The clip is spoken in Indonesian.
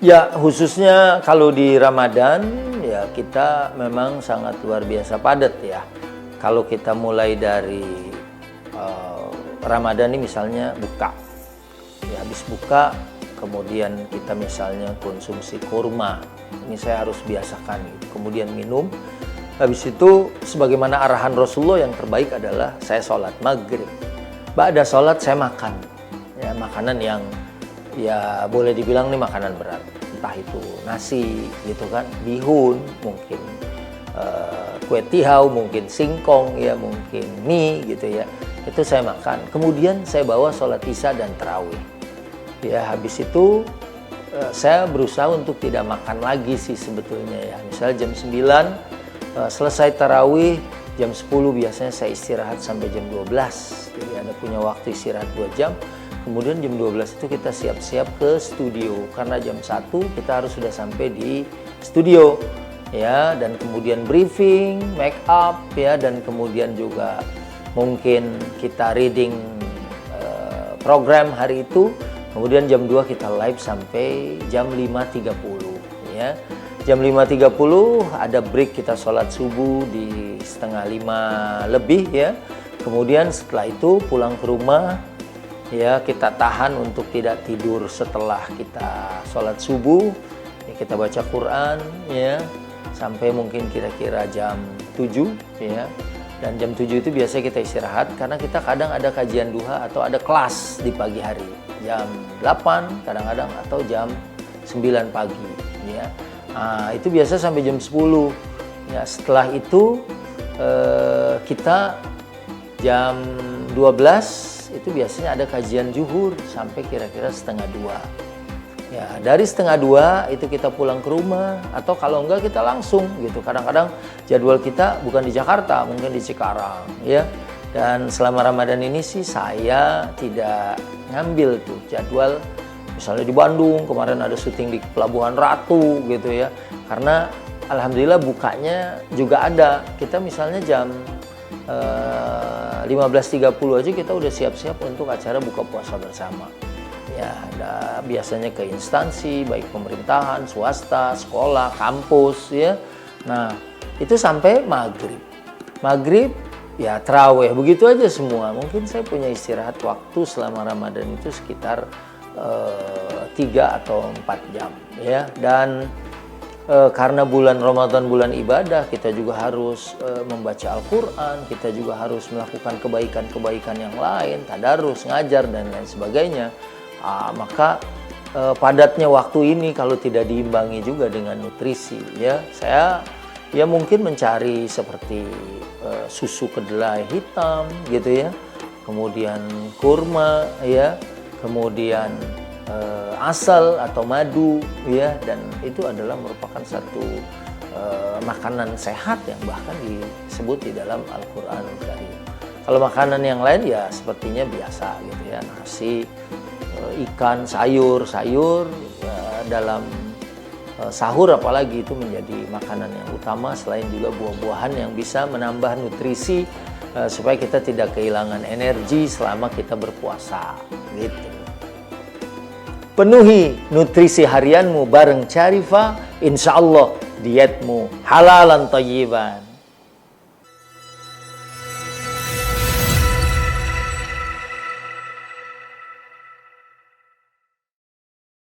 Ya, khususnya kalau di Ramadan, ya kita memang sangat luar biasa padat ya. Kalau kita mulai dari Ramadan ini misalnya buka, ya habis buka, kemudian kita misalnya konsumsi kurma, ini saya harus biasakan gitu. Kemudian minum, habis itu sebagaimana arahan Rasulullah yang terbaik adalah saya sholat maghrib. Ba'da sholat saya makan, ya makanan yang ya boleh dibilang nih makanan berat, entah itu nasi gitu kan, bihun mungkin, kue tihau mungkin, singkong ya mungkin, mie gitu ya, itu saya makan. Kemudian saya bawa sholat isya dan tarawih ya. Habis itu saya berusaha untuk tidak makan lagi sih sebetulnya ya. Misalnya jam 9 selesai tarawih, jam 10 biasanya saya istirahat sampai jam 12, jadi ada punya waktu istirahat 2 jam. Kemudian jam 12 itu kita siap-siap ke studio, karena jam 1 kita harus sudah sampai di studio ya, dan kemudian briefing, make up ya, dan kemudian juga mungkin kita reading program hari itu. Kemudian jam 2 kita live sampai jam 5.30 ya. Jam 5.30 ada break, kita sholat subuh di 4:30 lebih ya. Kemudian setelah itu pulang ke rumah ya, kita tahan untuk tidak tidur setelah kita sholat subuh ya, kita baca Quran ya sampai mungkin kira-kira jam 7 ya. Dan jam 7 itu biasanya kita istirahat, karena kita kadang ada kajian duha atau ada kelas di pagi hari jam 8 kadang-kadang, atau jam 9 pagi ya. Nah, itu biasa sampai jam 10 ya. Setelah itu kita jam 12 itu biasanya ada kajian zuhur sampai kira-kira 1:30 ya. Dari 1:30 itu kita pulang ke rumah, atau kalau enggak kita langsung gitu. Kadang-kadang jadwal kita bukan di Jakarta, mungkin di Cikarang ya. Dan selama Ramadan ini sih saya tidak ngambil tuh jadwal misalnya di Bandung, kemarin ada syuting di Pelabuhan Ratu gitu ya, karena alhamdulillah bukanya juga ada. Kita misalnya jam 15.30 aja kita udah siap-siap untuk acara buka puasa bersama ya. Ada biasanya ke instansi baik pemerintahan, swasta, sekolah, kampus ya. Nah itu sampai maghrib ya, tarawih, begitu aja semua. Mungkin saya punya istirahat waktu selama Ramadan itu sekitar 3 atau 4 jam ya. Dan karena bulan Ramadan bulan ibadah, kita juga harus membaca Al-Quran, kita juga harus melakukan kebaikan-kebaikan yang lain, tadarus, ngajar, dan lain sebagainya. Maka padatnya waktu ini kalau tidak diimbangi juga dengan nutrisi ya, saya ya mungkin mencari seperti susu kedelai hitam gitu ya, kemudian kurma ya, kemudian asal atau madu ya, dan itu adalah merupakan satu makanan sehat yang bahkan disebut di dalam Al-Quranul Karim. Kalau makanan yang lain ya sepertinya biasa gitu ya, nasi, ikan, sayur ya, dalam sahur apalagi itu menjadi makanan yang utama, selain juga buah-buahan yang bisa menambah nutrisi supaya kita tidak kehilangan energi selama kita berpuasa gitu. Penuhi nutrisi harianmu bareng Sharifah, insya Allah dietmu halalan thayyiban.